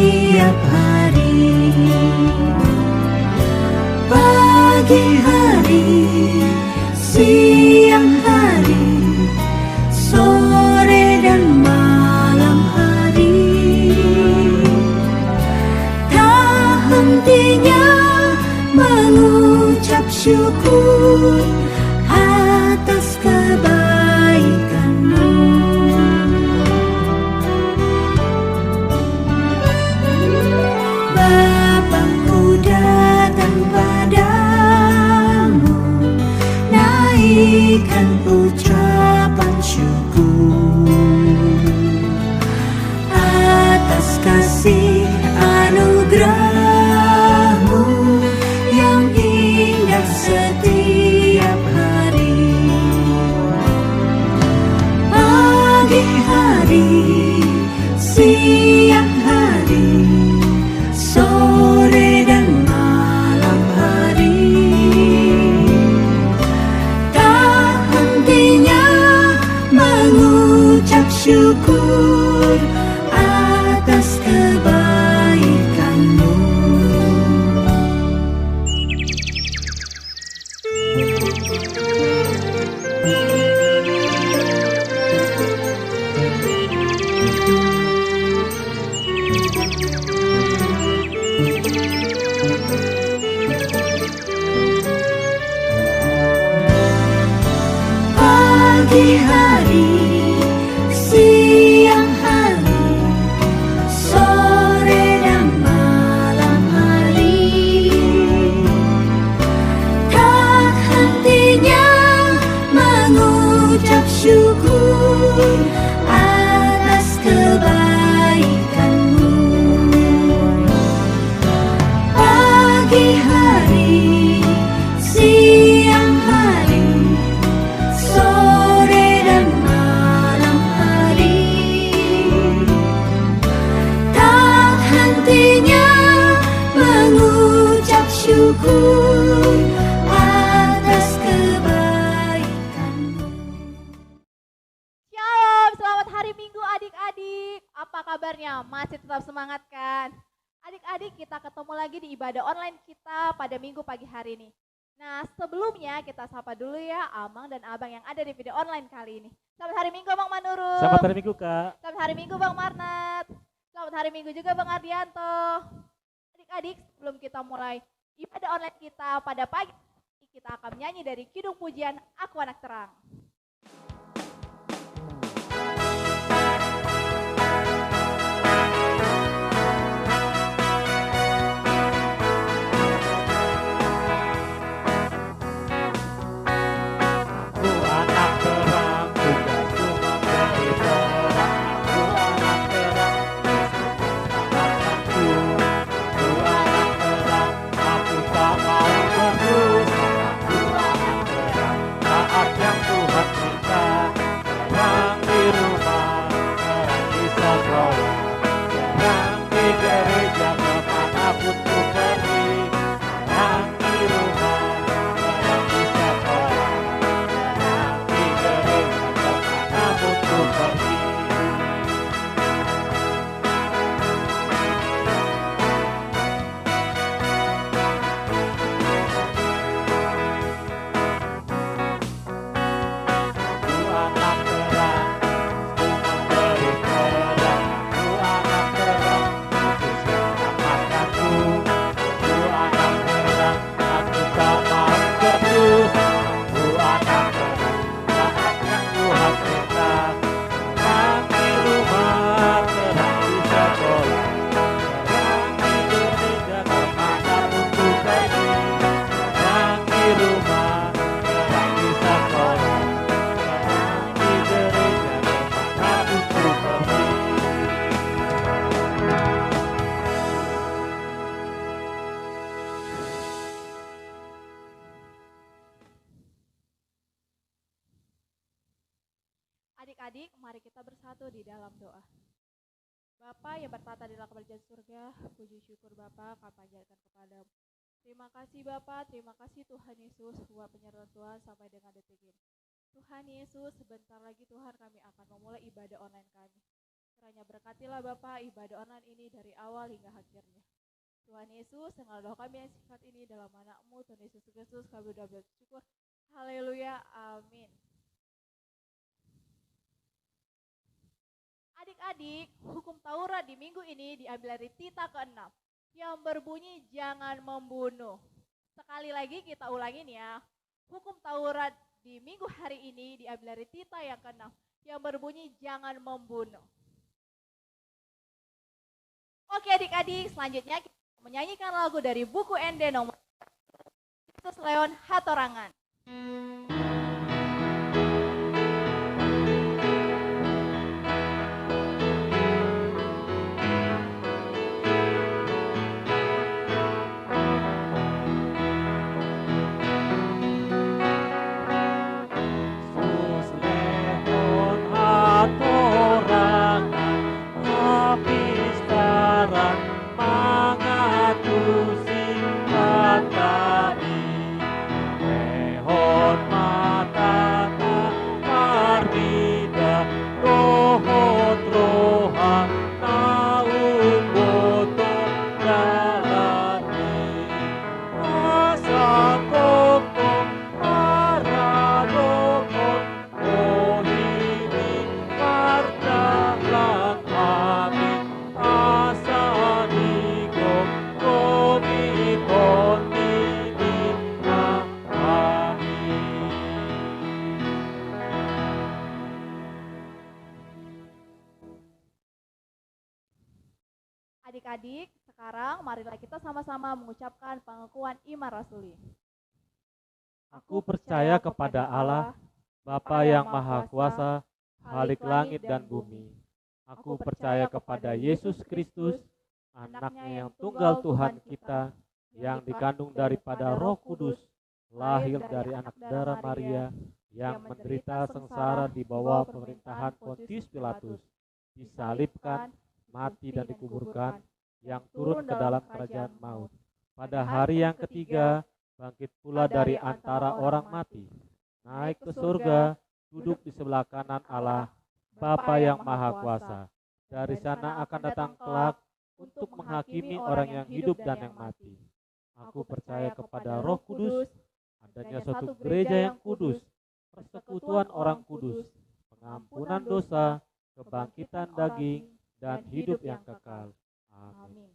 setiap hari. Pagi hari, siang hari, sore dan malam hari, tak hentinya mengucap syukur atas kebaikan-Mu. Bapa-Ku datang padamu, naikkan ucapan syukur atas kasih anugerah-Mu yang indah setiap hari. Pagi hari, siang hari, sore dan malam hari, tak hentinya mengucap syukur atas kebaikan-Mu. Pagi hari, siang hari, sore dan malam hari, tak hentinya mengucap syukur atas kebaikan-Mu. Pagi hari, siang hari, sore dan malam hari, tak hentinya mengucap syukur atas kebaikan-Mu. Shalom, selamat hari Minggu adik-adik. Apa kabarnya? Masih tetap semangat kan? Adik-adik, kita ketemu lagi di ibadah online kita pada Minggu pagi hari ini. Nah, sebelumnya kita sapa dulu ya Amang dan Abang yang ada di video online kali ini. Selamat hari Minggu Bang Manurung. Selamat hari Minggu, Kak. Selamat hari Minggu Bang Marnat. Selamat hari Minggu juga Bang Ardianto. Adik-adik, sebelum kita mulai ibadah online kita pada pagi ini, kita akan menyanyi dari Kidung Pujian Aku Anak Terang. Aku anak terang, tugasku memberi terang. Aku anak terang, Yesus menyelamatkanku. Aku anak terang, aku tak mau berdosa. Aku anak terang, taat yang Tuhan minta. Terang di rumah, terang di sekolah, terang di gereja kemanapun ku pergi. Terang di rumah, terang di sekolah, terang di gereja kemanapun ku pergi. Aku anak terang, ku memberi terang. Aku anak terang, Yesus menyelamatkanku. Aku anak terang, aku tak mau berdosa. Aku anak terang, taat yang Tuhan minta. Terang di rumah, terang di sekolah, terang di gereja kemanapun ku pergi. Terang di rumah, terang di sekolah, terang di gereja kemanapun ku pergi. Adik-adik, mari kita bersatu di dalam doa. Bapa yang bertata di dalam kerajaan surga, puji syukur Bapa kami panjatkan kepadamu. Terima kasih Bapa, terima kasih Tuhan Yesus buat penyertaan Tuhan sampai dengan detik ini. Tuhan Yesus, sebentar lagi Tuhan kami akan memulai ibadah online kami. Kiranya berkatilah Bapak ibadah online ini dari awal hingga akhirnya. Tuhan Yesus, dengan doa kami yang singkat ini dalam anak-Mu, Tuhan Yesus Kristus, kami sudah bersyukur. Haleluya, amin. Adik-adik, hukum Taurat di minggu ini diambil dari Tita ke-6 yang berbunyi jangan membunuh. Sekali lagi kita ulangin ya. Hukum Taurat di minggu hari ini diambil dari Tita yang ke-6 yang berbunyi jangan membunuh. Oke adik-adik, selanjutnya kita menyanyikan lagu dari buku ND nomor Yesus Leon Hatorangan. Yesus Leon hatorangan habis darat mangatusi katani Leon matata marbida rohot roha naung boto jalani asa kokong paradokon ohini mardalang kami asa digong komikon ini kami. Adik-adik, sekarang marilah kita sama-sama mengucapkan pengakuan iman rasuli. Aku percaya kepada Allah, Bapa yang Maha Kuasa, Khalik langit dan bumi. Aku percaya kepada Yesus Kristus, anaknya yang tunggal Tuhan kita, yang dikandung daripada Roh Kudus, lahir dari anak darah Maria, yang menderita sengsara di bawah pemerintahan Pontius Pilatus, disalibkan, mati dan dikuburkan, yang turun ke dalam kerajaan maut. Pada hari yang ketiga, bangkit pula dari antara orang mati, naik ke surga, duduk di sebelah kanan Allah, Bapa yang Maha Kuasa. Dari sana akan datang kelak untuk menghakimi orang yang hidup dan yang mati. Aku percaya kepada Roh Kudus, adanya suatu gereja yang kudus, persekutuan orang kudus, pengampunan dosa, kebangkitan daging, dan hidup yang kekal. Amin. Amin.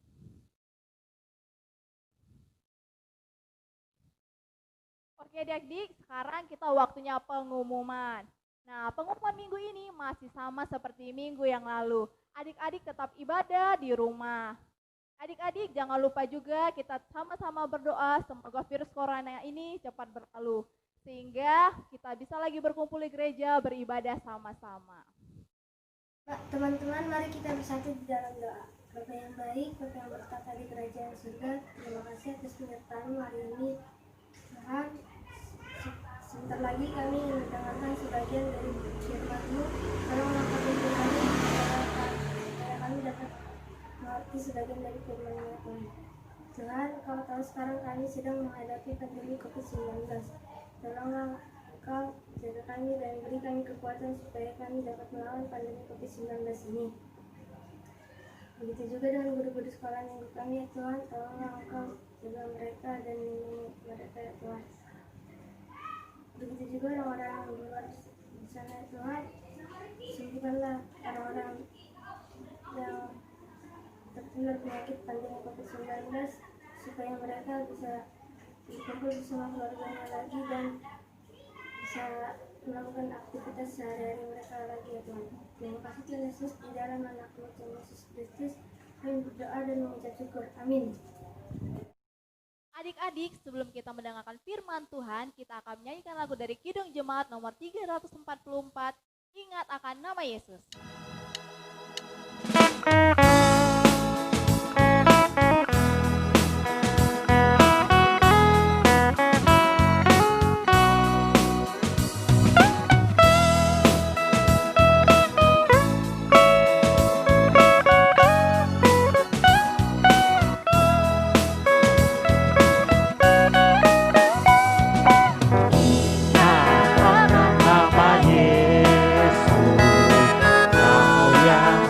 Oke adik-adik, sekarang kita waktunya pengumuman. Nah, pengumuman minggu ini masih sama seperti minggu yang lalu. Adik-adik tetap ibadah di rumah. Adik-adik jangan lupa juga kita sama-sama berdoa semoga virus corona ini cepat berlalu. Sehingga kita bisa lagi berkumpul di gereja beribadah sama-sama. Teman-teman, mari kita bersatu di dalam doa. Bapa yang baik, Bapa yang bertata di kerajaan surga, terima kasih atas penyertaan hari ini. Tuhan, sebentar lagi kami mendengarkan sebagian dari firman-Mu. Tolonglah kami kembali supaya kami dapat mengerti sebagian dari firman-Mu Tuhan. Tuhan, Kau tahu sekarang kami sedang menghadapi pandemi COVID-19. Tolonglah Engkau jaga kami dan beri kami kekuatan supaya kami dapat melawan pandemi COVID-19 ini. Begitu juga dengan guru-guru sekolah minggu kami ya Tuhan, tolonglah Engkau jaga mereka dan lindungi mereka ya Tuhan. Begitu juga orang-orang yang di luar di sana ya Tuhan, sembuhkanlah orang-orang yang tertular penyakit pandemi COVID-19 supaya mereka bisa berkumpul bersama keluarganya lagi dan bisa melakukan aktivitas sehari-hari mereka lagi ya Tuhan. Terima kasih Tuhan Yesus, di dalam anak-Mu Tuhan Yesus Kristus kami berdoa dan mengucap syukur. Amin. Adik-adik, sebelum kita mendengarkan firman Tuhan, kita akan menyanyikan lagu dari Kidung Jemaat nomor 344, Ingat akan nama Yesus. Nama Yesus, Kau yang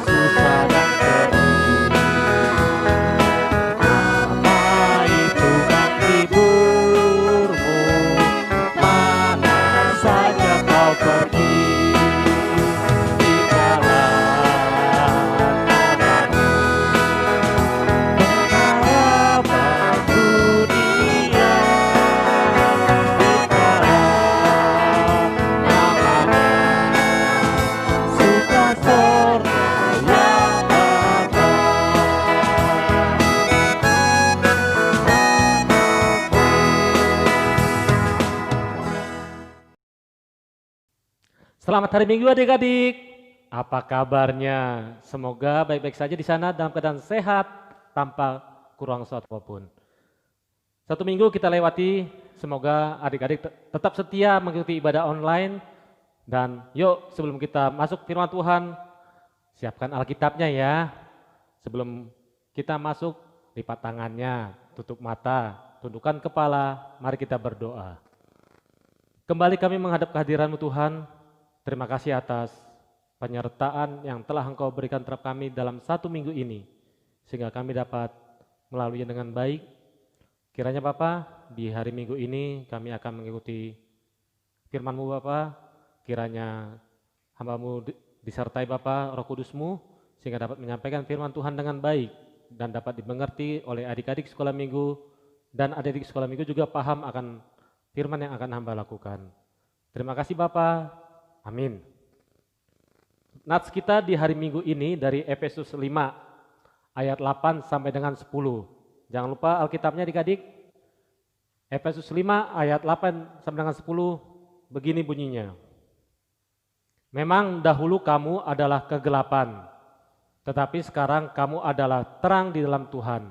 Selamat hari Minggu adik-adik. Apa kabarnya? Semoga baik-baik saja di sana dalam keadaan sehat tanpa kurang suatu apapun. Satu minggu kita lewati, semoga adik-adik tetap setia mengikuti ibadah online. Dan yuk sebelum kita masuk firman Tuhan, siapkan Alkitabnya ya. Sebelum kita masuk, lipat tangannya, tutup mata, tundukkan kepala, mari kita berdoa. Kembali kami menghadap kehadiran-Mu Tuhan. Terima kasih atas penyertaan yang telah Engkau berikan terhadap kami dalam satu minggu ini, sehingga kami dapat melaluinya dengan baik. Kiranya Bapa, di hari Minggu ini kami akan mengikuti firman-Mu Bapa. Kiranya hamba-Mu disertai Bapa, Roh Kudus-Mu, sehingga dapat menyampaikan firman Tuhan dengan baik dan dapat dimengerti oleh adik-adik sekolah minggu, dan adik-adik sekolah minggu juga paham akan firman yang akan hamba lakukan. Terima kasih Bapa. Amin. Nats kita di hari Minggu ini dari Efesus 5 ayat 8 sampai dengan 10. Jangan lupa Alkitabnya adik-adik. Efesus 5 ayat 8 sampai dengan 10 begini bunyinya. Memang dahulu kamu adalah kegelapan, tetapi sekarang kamu adalah terang di dalam Tuhan.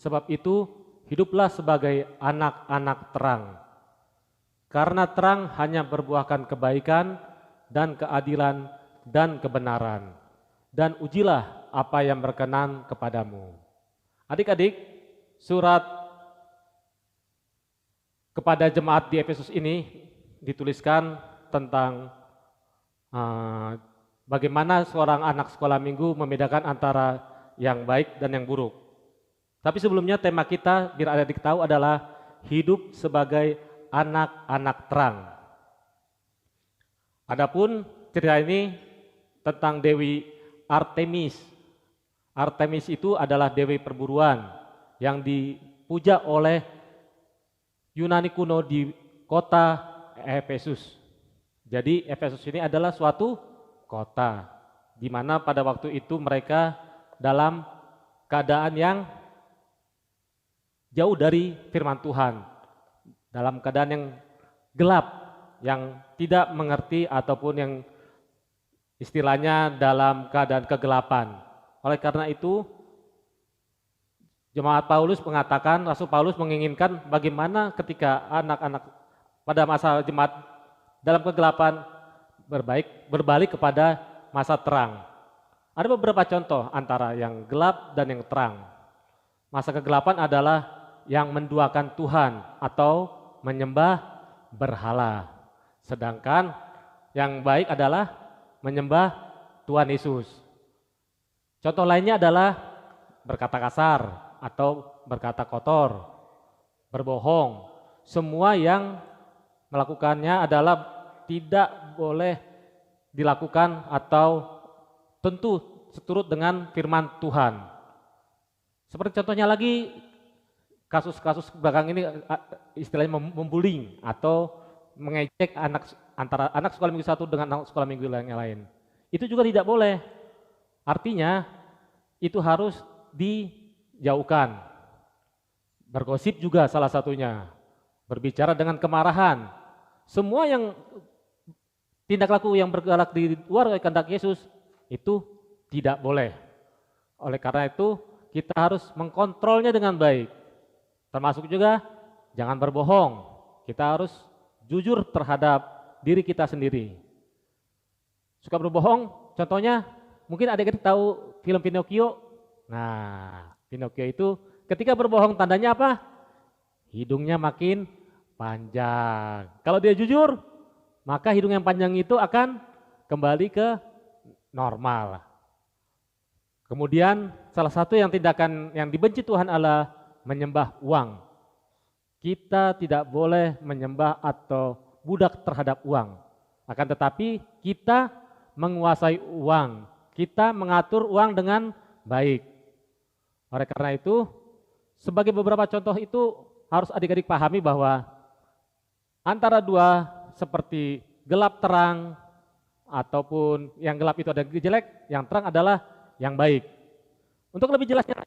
Sebab itu hiduplah sebagai anak-anak terang. Karena terang hanya berbuahkan kebaikan dan keadilan dan kebenaran. Dan ujilah apa yang berkenan kepadamu. Adik-adik, surat kepada jemaat di Efesus ini dituliskan tentang bagaimana seorang anak sekolah minggu membedakan antara yang baik dan yang buruk. Tapi sebelumnya tema kita, biar adik-adik tahu, adalah hidup sebagai anak-anak terang. Adapun cerita ini tentang Dewi Artemis. Artemis itu adalah dewi perburuan yang dipuja oleh Yunani kuno di kota Efesus. Jadi Efesus ini adalah suatu kota di mana pada waktu itu mereka dalam keadaan yang jauh dari firman Tuhan. Dalam keadaan yang gelap, yang tidak mengerti ataupun yang istilahnya dalam keadaan kegelapan. Oleh karena itu, jemaat Paulus mengatakan, Rasul Paulus menginginkan bagaimana ketika anak-anak pada masa jemaat dalam kegelapan berbalik kepada masa terang. Ada beberapa contoh antara yang gelap dan yang terang. Masa kegelapan adalah yang menduakan Tuhan atau menyembah berhala. Sedangkan yang baik adalah menyembah Tuhan Yesus. Contoh lainnya adalah berkata kasar atau berkata kotor, berbohong. Semua yang melakukannya adalah tidak boleh dilakukan atau tentu seturut dengan firman Tuhan. Seperti contohnya lagi, kasus-kasus belakang ini istilahnya membullying atau mengejek antara anak sekolah minggu satu dengan anak sekolah minggu yang lain. Itu juga tidak boleh. Artinya itu harus dijauhkan. Bergosip juga salah satunya. Berbicara dengan kemarahan. Semua yang tindak laku yang bergerak di luar kehendak Yesus itu tidak boleh. Oleh karena itu kita harus mengkontrolnya dengan baik. Termasuk juga jangan berbohong. Kita harus jujur terhadap diri kita sendiri. Suka berbohong, contohnya mungkin adik-adik tahu film Pinocchio. Nah, Pinocchio itu ketika berbohong tandanya apa? Hidungnya makin panjang. Kalau dia jujur, maka hidung yang panjang itu akan kembali ke normal. Kemudian salah satu yang tindakan yang dibenci Tuhan adalah menyembah uang. Kita tidak boleh menyembah atau budak terhadap uang. Akan tetapi kita menguasai uang. Kita mengatur uang dengan baik. Oleh karena itu, sebagai beberapa contoh itu harus adik-adik pahami bahwa antara dua seperti gelap terang ataupun yang gelap itu ada jelek, yang terang adalah yang baik. Untuk lebih jelasnya,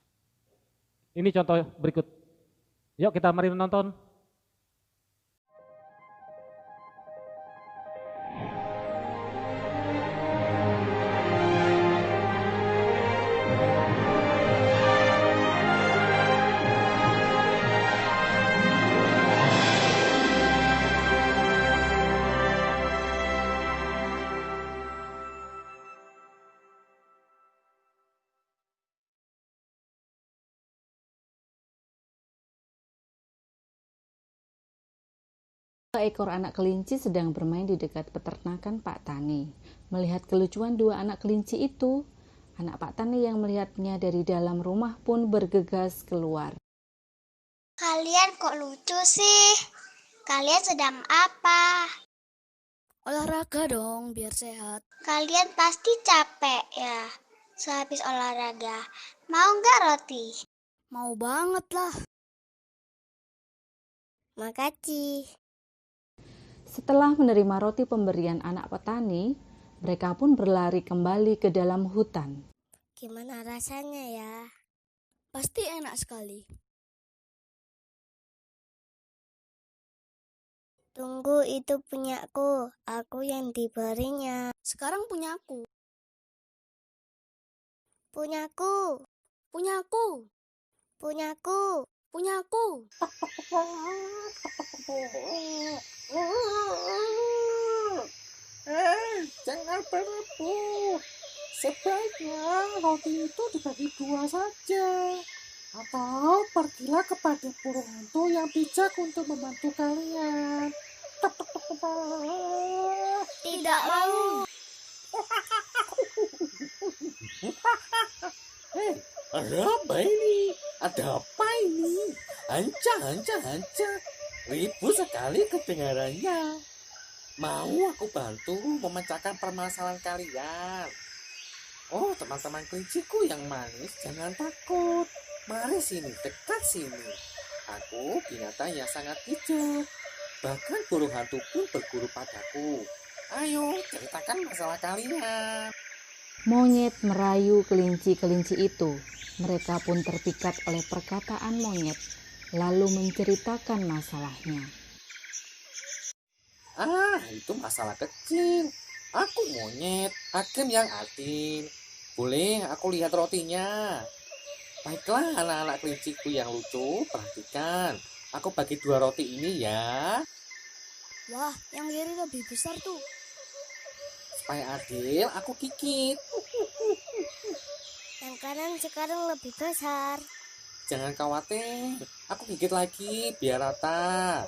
ini contoh berikut. Yuk kita mari menonton. Ekor anak kelinci sedang bermain di dekat peternakan Pak Tani. Melihat kelucuan dua anak kelinci itu, anak Pak Tani yang melihatnya dari dalam rumah pun bergegas keluar. Kalian kok lucu sih? Kalian sedang apa? Olahraga dong, biar sehat. Kalian pasti capek ya. Sehabis olahraga, mau nggak roti? Mau banget lah. Makasih. Setelah menerima roti pemberian anak petani, mereka pun berlari kembali ke dalam hutan. Gimana rasanya ya? Pasti enak sekali. Tunggu, itu punyaku. Aku yang diberinya. Sekarang punyaku. Punyaku. Punyaku. Punyaku. Punyaku. Jangan berebut. Sebaiknya roti itu dibagi dua saja. Atau pergilah kepada burung hantu yang bijak untuk membantu kalian. Tidak mau. Ada apa ini? Ada apa ini? Anca. Ribut sekali kedengarannya. Mau aku bantu memecahkan permasalahan kalian. Oh, teman-teman kelinciku yang manis, jangan takut. Mari sini, dekat sini. Aku binatang yang sangat bijak. Bahkan burung hantu pun berguru padaku. Ayo, ceritakan masalah kalian. Monyet merayu kelinci-kelinci itu. Mereka pun terpikat oleh perkataan monyet, lalu menceritakan masalahnya. Itu masalah kecil. Aku monyet, hakim yang adil. Boleh aku lihat rotinya? Baiklah anak-anak kelinciku yang lucu, perhatikan. Aku bagi dua roti ini ya. Wah, yang kiri lebih besar tuh. Supaya adil, aku gigit. Yang kanan sekarang lebih besar. Jangan khawatir, aku gigit lagi biar rata.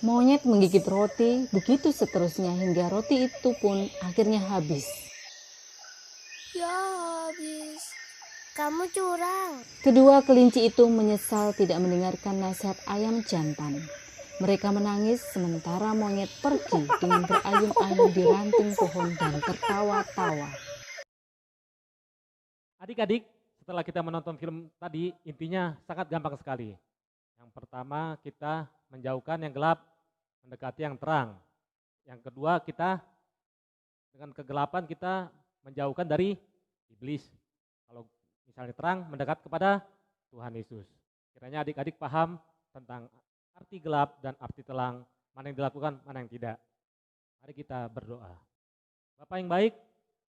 Monyet menggigit roti, begitu seterusnya hingga roti itu pun akhirnya habis. Ya, habis. Kamu curang. Kedua kelinci itu menyesal tidak mendengarkan nasihat ayam jantan. Mereka menangis sementara monyet pergi dengan berayun-ayun di ranting pohon dan tertawa-tawa. Adik-adik, setelah kita menonton film tadi, intinya sangat gampang sekali. Yang pertama, kita menjauhkan yang gelap, mendekati yang terang. Yang kedua, kita dengan kegelapan kita menjauhkan dari iblis. Kalau misalnya terang, mendekat kepada Tuhan Yesus. Kiranya adik-adik paham tentang arti gelap dan arti terang, mana yang dilakukan, mana yang tidak. Mari kita berdoa. Bapak yang baik,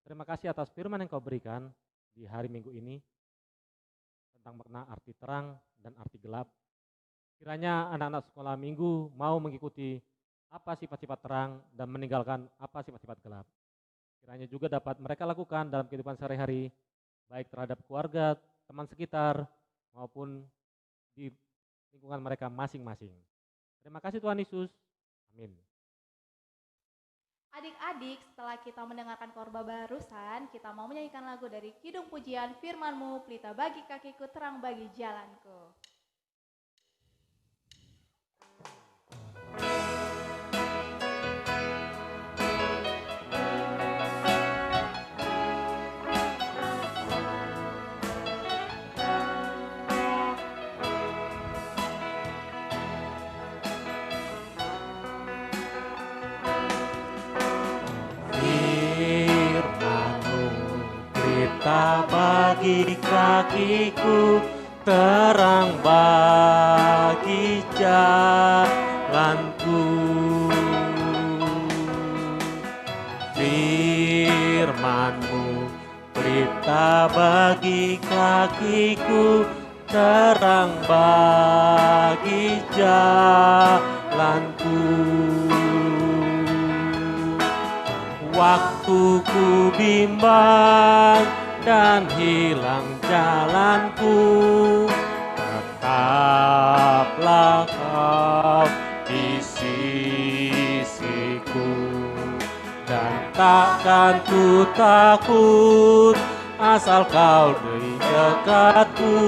terima kasih atas firman yang kau berikan di hari Minggu ini tentang makna arti terang dan arti gelap. Kiranya anak-anak sekolah minggu mau mengikuti apa sifat-sifat terang dan meninggalkan apa sifat-sifat gelap. Kiranya juga dapat mereka lakukan dalam kehidupan sehari-hari, baik terhadap keluarga, teman sekitar, maupun di lingkungan mereka masing-masing. Terima kasih Tuhan Yesus. Amin. Adik-adik, setelah kita mendengarkan khotbah barusan, kita mau menyanyikan lagu dari Kidung Pujian Firman-Mu, pelita bagi kakiku, terang bagi jalanku. Pelita bagi kakiku, terang bagi jalanku. Firman-Mu, pelita bagi kakiku, terang bagi jalanku. Waktuku bimbang dan hilang jalanku, tetaplah Kau di sisiku, dan takkan ku takut asal kau di dekatku,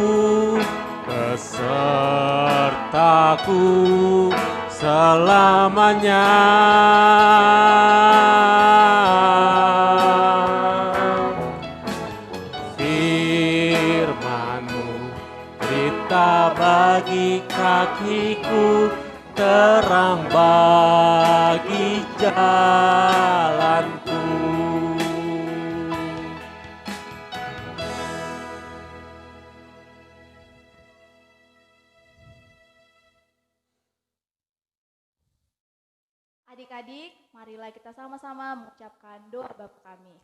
besertaku selamanya. Firman-Mu berita bagi kakiku, terang bagi jalanku. Adik-adik, marilah kita sama-sama mengucapkan doa Bapa kami.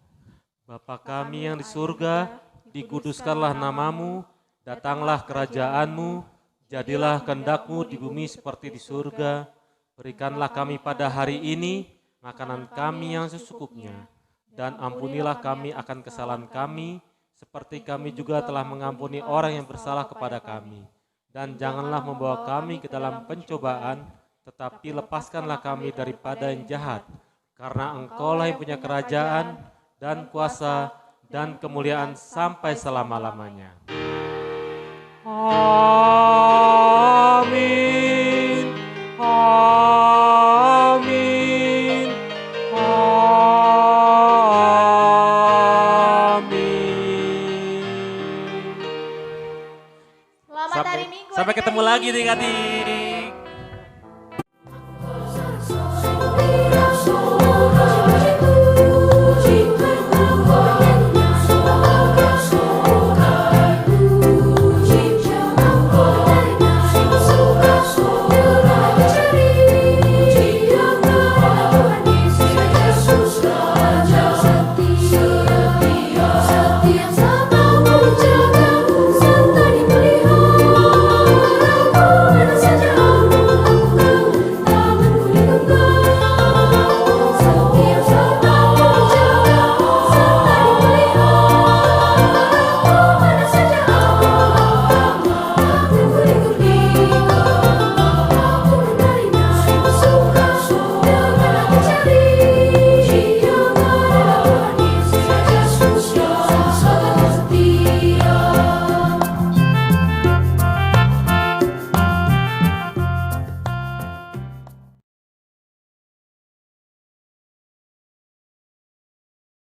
Bapa kami yang di surga, dikuduskanlah namamu, datanglah kerajaan-Mu, jadilah kehendak-Mu di bumi seperti di surga. Berikanlah kami pada hari ini makanan kami yang secukupnya, dan ampunilah kami akan kesalahan kami, seperti kami juga telah mengampuni orang yang bersalah kepada kami. Dan janganlah membawa kami ke dalam pencobaan, tetapi lepaskanlah kami daripada yang jahat, karena Engkaulah yang punya kerajaan dan kuasa dan kemuliaan sampai selama-lamanya. Amin. Amin. Amin. Selamat hari Minggu. Sampai ketemu lagi adik-adik.